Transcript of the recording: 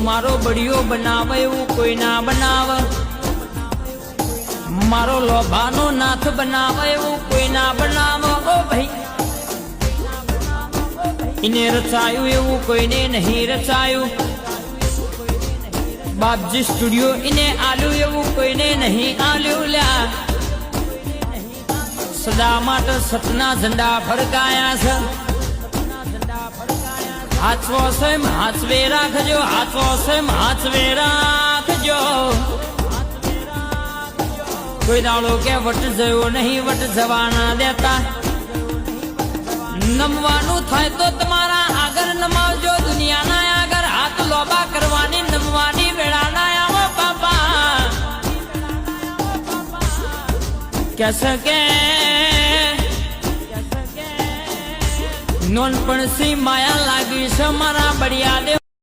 मारो बड़ियो बनावे वो कोई ना बनाव, मारो लोभानो नाथ बनावे वो कोई ना बनाव। ओ भाई इन्हें रचायु एवं कोई ने नहीं रचायु, बापजी स्टूडियो इन्हें आलू एवं कोई ने नहीं आलू ल्या। सदा माट सतना झंडा फड़काया छ, हाथो से हाथवे राखजो, हाथो से हाथवे राखजो। कोई दाड़ो के वट जयो नहीं, वट जवाना देता। नमवानु थाय तो तुम्हारा आगर नमावजो, दुनिया ना आगर हाथ लोबा करवानी नमवानी वेड़ा ना आवो बाबा। कैसे के नोनपण सी माया लागी से मारा बढ़िया दे।